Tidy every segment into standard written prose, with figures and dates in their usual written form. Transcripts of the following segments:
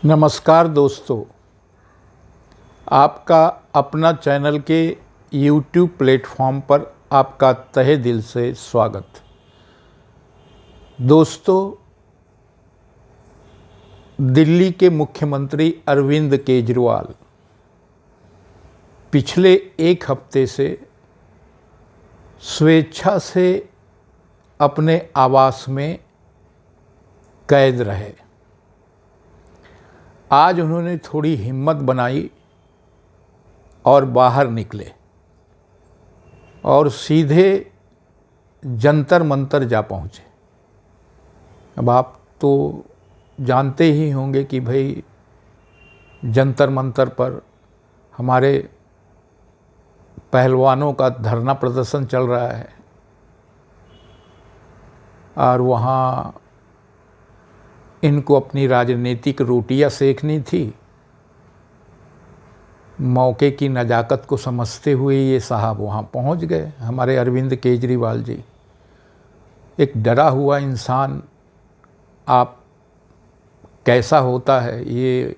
नमस्कार दोस्तों, आपका अपना चैनल के YouTube प्लेटफॉर्म पर आपका तहे दिल से स्वागत। दोस्तों, दिल्ली के मुख्यमंत्री अरविंद केजरीवाल पिछले एक हफ्ते से स्वेच्छा से अपने आवास में कैद रहे। आज उन्होंने थोड़ी हिम्मत बनाई और बाहर निकले और सीधे जंतर मंतर जा पहुँचे। अब आप तो जानते ही होंगे कि भाई जंतर मंतर पर हमारे पहलवानों का धरना प्रदर्शन चल रहा है और वहाँ इनको अपनी राजनीतिक रोटियां सेकनी थी। मौके की नज़ाकत को समझते हुए ये साहब वहाँ पहुँच गए। हमारे अरविंद केजरीवाल जी, एक डरा हुआ इंसान आप कैसा होता है, ये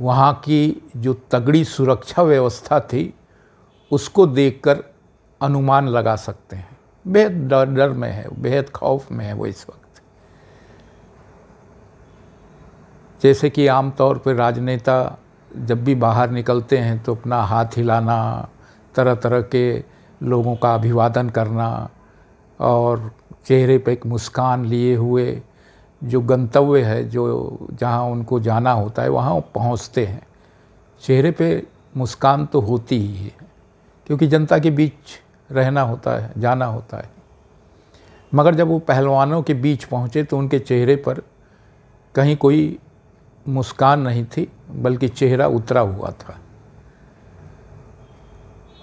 वहाँ की जो तगड़ी सुरक्षा व्यवस्था थी उसको देखकर अनुमान लगा सकते हैं। बेहद डर में है, बेहद खौफ में है वो इस वक्त। जैसे कि आम तौर पर राजनेता जब भी बाहर निकलते हैं तो अपना हाथ हिलाना, तरह तरह के लोगों का अभिवादन करना और चेहरे पे एक मुस्कान लिए हुए जो गंतव्य है, जो जहाँ उनको जाना होता है वहाँ पहुँचते हैं। चेहरे पे मुस्कान तो होती ही है क्योंकि जनता के बीच रहना होता है, जाना होता है। मगर जब वो पहलवानों के बीच पहुँचे तो उनके चेहरे पर कहीं कोई मुस्कान नहीं थी, बल्कि चेहरा उतरा हुआ था।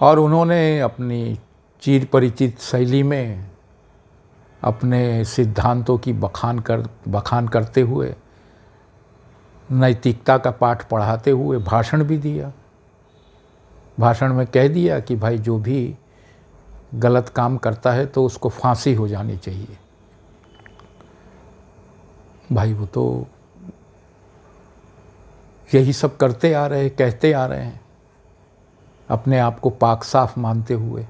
और उन्होंने अपनी चिर परिचित शैली में अपने सिद्धांतों की बखान करते हुए, नैतिकता का पाठ पढ़ाते हुए भाषण भी दिया। भाषण में कह दिया कि भाई जो भी गलत काम करता है तो उसको फांसी हो जानी चाहिए। भाई वो तो यही सब करते आ रहे, कहते आ रहे हैं, अपने आप को पाक साफ मानते हुए।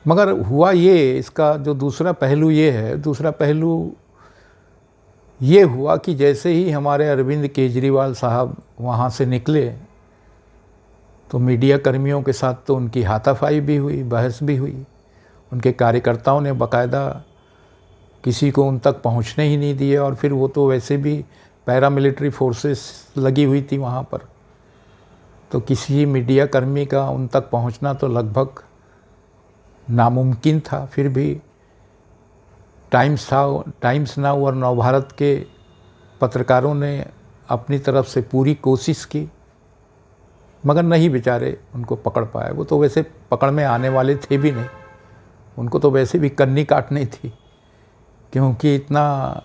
मगर हुआ ये, इसका जो दूसरा पहलू ये है, दूसरा पहलू ये हुआ कि जैसे ही हमारे अरविंद केजरीवाल साहब वहाँ से निकले तो मीडिया कर्मियों के साथ तो उनकी हाथापाई भी हुई, बहस भी हुई। उनके कार्यकर्ताओं ने बाकायदा किसी को उन तक पहुँचने ही नहीं दिए और फिर वो तो वैसे भी पैरामिलिट्री फोर्सेस लगी हुई थी वहाँ पर, तो किसी मीडिया कर्मी का उन तक पहुँचना तो लगभग नामुमकिन था। फिर भी टाइम्स नाउ और नवभारत के पत्रकारों ने अपनी तरफ से पूरी कोशिश की, मगर नहीं बेचारे उनको पकड़ पाए। वो तो वैसे पकड़ में आने वाले थे भी नहीं, उनको तो वैसे भी कन्नी काटनी थी, क्योंकि इतना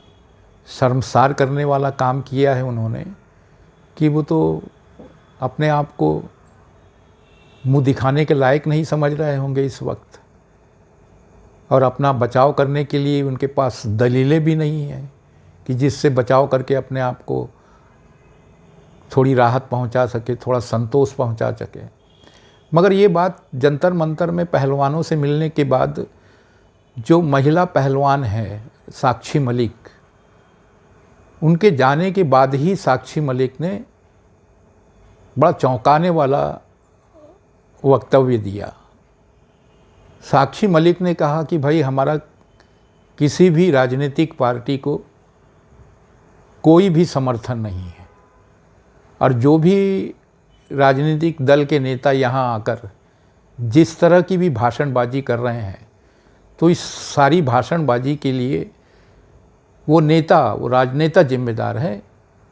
शर्मसार करने वाला काम किया है उन्होंने कि वो तो अपने आप को मुंह दिखाने के लायक नहीं समझ रहे होंगे इस वक्त। और अपना बचाव करने के लिए उनके पास दलीलें भी नहीं हैं कि जिससे बचाव करके अपने आप को थोड़ी राहत पहुंचा सके, थोड़ा संतोष पहुंचा सके। मगर ये बात जंतर मंतर में पहलवानों से मिलने के बाद जो महिला पहलवान है साक्षी मलिक, उनके जाने के बाद ही साक्षी मलिक ने बड़ा चौंकाने वाला वक्तव्य दिया। साक्षी मलिक ने कहा कि भाई हमारा किसी भी राजनीतिक पार्टी को कोई भी समर्थन नहीं है और जो भी राजनीतिक दल के नेता यहाँ आकर जिस तरह की भी भाषणबाजी कर रहे हैं, तो इस सारी भाषणबाजी के लिए वो राजनेता जिम्मेदार है।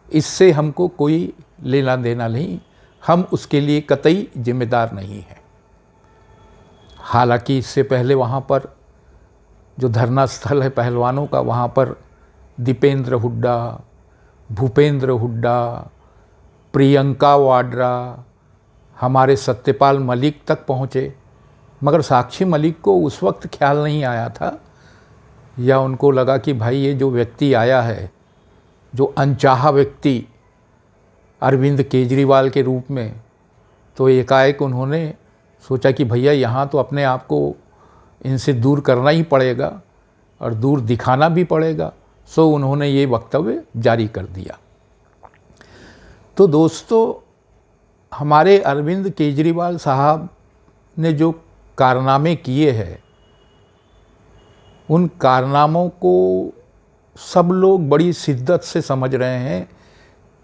इससे हमको कोई लेना देना नहीं, हम उसके लिए कतई जिम्मेदार नहीं है। हालांकि इससे पहले वहाँ पर जो धरना स्थल है पहलवानों का, वहाँ पर दीपेंद्र हुड्डा, भूपेंद्र हुड्डा, प्रियंका वाड्रा, हमारे सत्यपाल मलिक तक पहुँचे। मगर साक्षी मलिक को उस वक्त ख्याल नहीं आया था, या उनको लगा कि भाई ये जो व्यक्ति आया है जो अनचाहा व्यक्ति अरविंद केजरीवाल के रूप में, तो एकाएक उन्होंने सोचा कि भैया यहाँ तो अपने आप को इनसे दूर करना ही पड़ेगा और दूर दिखाना भी पड़ेगा। सो उन्होंने ये वक्तव्य जारी कर दिया। तो दोस्तों, हमारे अरविंद केजरीवाल साहब ने जो कारनामे किए हैं, उन कारनामों को सब लोग बड़ी शिद्दत से समझ रहे हैं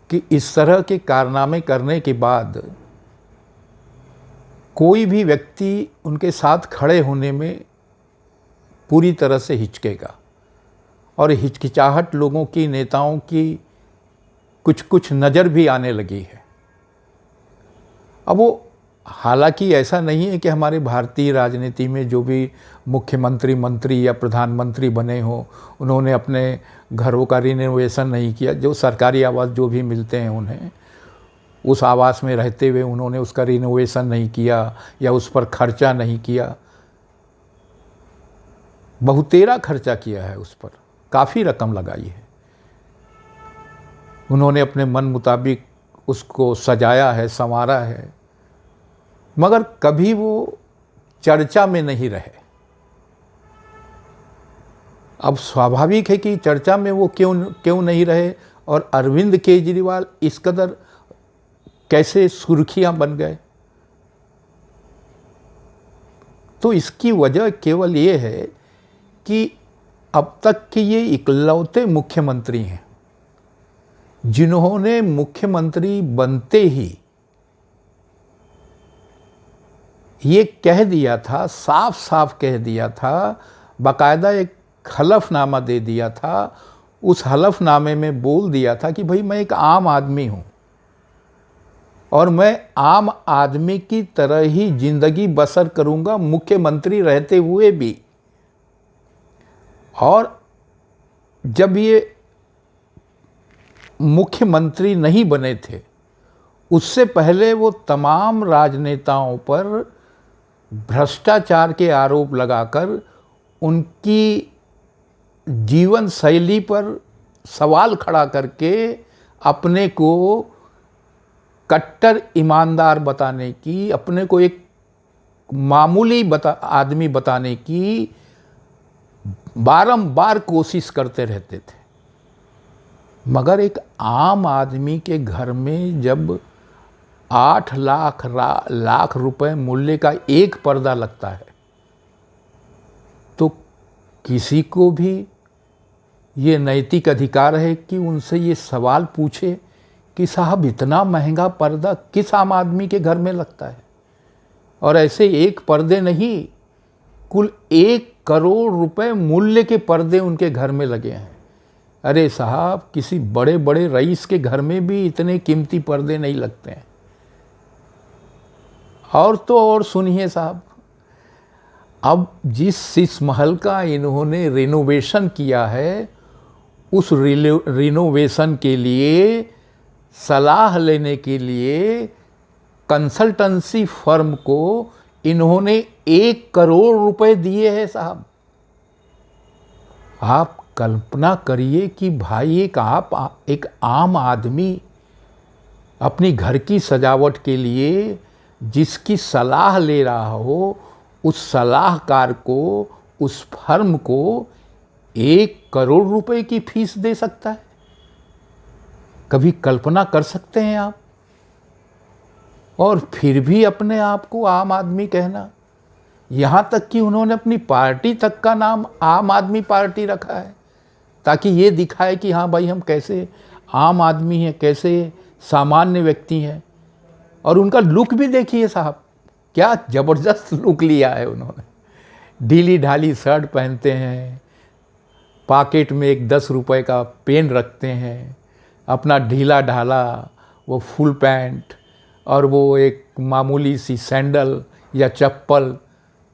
कि इस तरह के कारनामे करने के बाद कोई भी व्यक्ति उनके साथ खड़े होने में पूरी तरह से हिचकेगा और हिचकिचाहट लोगों की, नेताओं की कुछ कुछ नज़र भी आने लगी है। अब वो हालांकि ऐसा नहीं है कि हमारे भारतीय राजनीति में जो भी मुख्यमंत्री, मंत्री या प्रधानमंत्री बने हो उन्होंने अपने घरों का रिनोवेशन नहीं किया। जो सरकारी आवास जो भी मिलते हैं उन्हें, उस आवास में रहते हुए उन्होंने उसका रिनोवेशन नहीं किया या उस पर खर्चा नहीं किया। बहुतेरा खर्चा किया है, उस पर काफ़ी रकम लगाई है। उन्होंने अपने मन मुताबिक उसको सजाया है, संवारा है, मगर कभी वो चर्चा में नहीं रहे। अब स्वाभाविक है कि चर्चा में वो क्यों नहीं रहे और अरविंद केजरीवाल इस कदर कैसे सुर्खियां बन गए। तो इसकी वजह केवल ये है कि अब तक के ये इकलौते मुख्यमंत्री हैं जिन्होंने मुख्यमंत्री बनते ही ये कह दिया था, साफ साफ कह दिया था, बाकायदा एक हलफनामा दे दिया था। उस हलफनामे में बोल दिया था कि भाई मैं एक आम आदमी हूँ और मैं आम आदमी की तरह ही जिंदगी बसर करूँगा मुख्यमंत्री रहते हुए भी। और जब ये मुख्यमंत्री नहीं बने थे उससे पहले वो तमाम राजनेताओं पर भ्रष्टाचार के आरोप लगाकर उनकी जीवन शैली पर सवाल खड़ा करके अपने को कट्टर ईमानदार बताने की, अपने को एक मामूली आदमी बताने की बारंबार कोशिश करते रहते थे। मगर एक आम आदमी के घर में जब 8 लाख रुपए मूल्य का एक पर्दा लगता है तो किसी को भी ये नैतिक अधिकार है कि उनसे ये सवाल पूछे कि साहब इतना महंगा पर्दा किस आम आदमी के घर में लगता है। और ऐसे एक पर्दे नहीं, कुल 1 करोड़ रुपए मूल्य के पर्दे उनके घर में लगे हैं। अरे साहब, किसी बड़े बड़े रईस के घर में भी इतने कीमती पर्दे नहीं लगते हैं। और तो और सुनिए साहब, अब जिस शीश महल का इन्होंने रिनोवेशन किया है उस रिनोवेशन के लिए सलाह लेने के लिए कंसल्टेंसी फर्म को इन्होंने 1 करोड़ रुपए दिए हैं साहब। आप कल्पना करिए कि भाई एक आम आदमी अपनी घर की सजावट के लिए जिसकी सलाह ले रहा हो, उस सलाहकार को, उस फर्म को 1 करोड़ रुपए की फीस दे सकता है। कभी कल्पना कर सकते हैं आप? और फिर भी अपने आप को आम आदमी कहना। यहाँ तक कि उन्होंने अपनी पार्टी तक का नाम आम आदमी पार्टी रखा है ताकि ये दिखाए कि हाँ भाई हम कैसे आम आदमी हैं, कैसे सामान्य व्यक्ति हैं। और उनका लुक भी देखिए साहब, क्या ज़बरदस्त लुक लिया है उन्होंने। ढीली ढाली शर्ट पहनते हैं, पॉकेट में एक 10 रुपए का पेन रखते हैं, अपना ढीला ढाला वो फुल पैंट और वो एक मामूली सी सैंडल या चप्पल,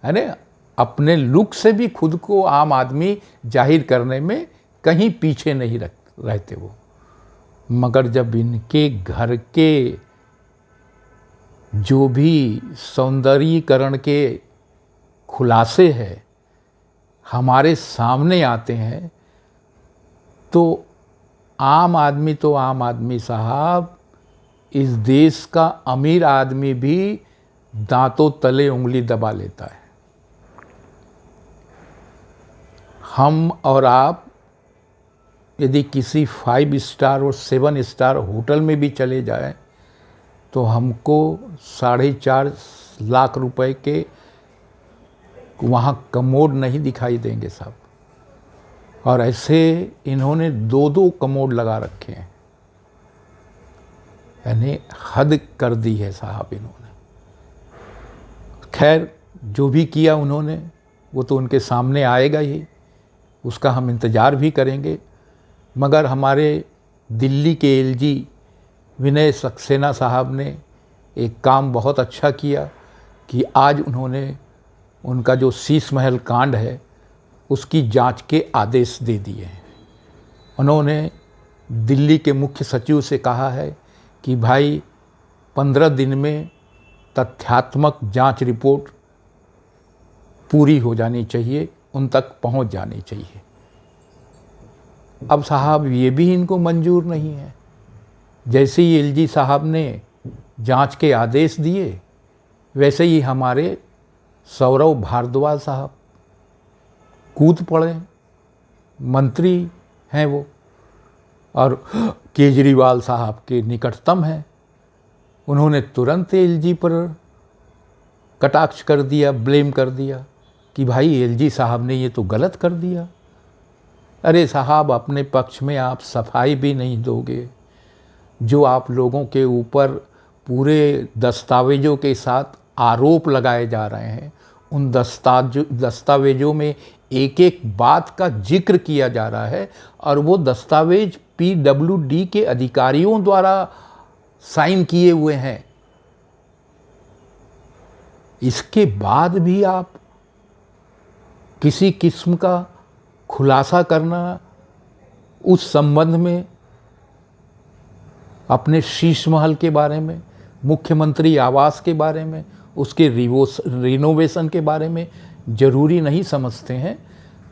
है ना। अपने लुक से भी खुद को आम आदमी जाहिर करने में कहीं पीछे नहीं रहते वो। मगर जब इनके घर के जो भी सौंदर्यीकरण के खुलासे हैं हमारे सामने आते हैं तो आम आदमी तो आम आदमी साहब, इस देश का अमीर आदमी भी दांतों तले उंगली दबा लेता है। हम और आप यदि किसी 5 स्टार और 7 स्टार होटल में भी चले जाएं तो हमको 4.5 लाख रुपए के वहाँ कमोड नहीं दिखाई देंगे साहब। और ऐसे इन्होंने 2-2 कमोड लगा रखे हैं, यानी हद कर दी है साहब इन्होंने। खैर जो भी किया उन्होंने वो तो उनके सामने आएगा ही, उसका हम इंतज़ार भी करेंगे। मगर हमारे दिल्ली के एलजी विनय सक्सेना साहब ने एक काम बहुत अच्छा किया कि आज उन्होंने उनका जो शीश महल कांड है उसकी जांच के आदेश दे दिए हैं। उन्होंने दिल्ली के मुख्य सचिव से कहा है कि भाई 15 दिन में तथ्यात्मक जांच रिपोर्ट पूरी हो जानी चाहिए, उन तक पहुंच जानी चाहिए। अब साहब ये भी इनको मंजूर नहीं है। जैसे ही एलजी साहब ने जांच के आदेश दिए वैसे ही हमारे सौरभ भारद्वाज साहब कूद पड़े, मंत्री हैं वो और केजरीवाल साहब के निकटतम हैं। उन्होंने तुरंत एलजी पर कटाक्ष कर दिया, ब्लेम कर दिया कि भाई एलजी साहब ने ये तो गलत कर दिया। अरे साहब, अपने पक्ष में आप सफाई भी नहीं दोगे। जो आप लोगों के ऊपर पूरे दस्तावेजों के साथ आरोप लगाए जा रहे हैं, उन दस्तावेजों में एक एक बात का जिक्र किया जा रहा है और वो दस्तावेज PWD के अधिकारियों द्वारा साइन किए हुए हैं। इसके बाद भी आप किसी किस्म का खुलासा करना, उस संबंध में, अपने शीश महल के बारे में, मुख्यमंत्री आवास के बारे में, उसके रिनोवेशन के बारे में ज़रूरी नहीं समझते हैं,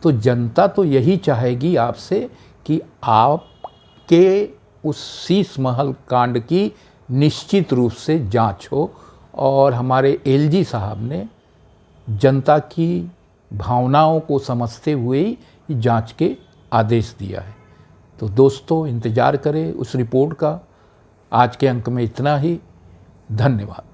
तो जनता तो यही चाहेगी आपसे कि आपके उस शीश महल कांड की निश्चित रूप से जांच हो। और हमारे एलजी साहब ने जनता की भावनाओं को समझते हुए ही जांच के आदेश दिया है। तो दोस्तों, इंतज़ार करें उस रिपोर्ट का। आज के अंक में इतना ही। धन्यवाद।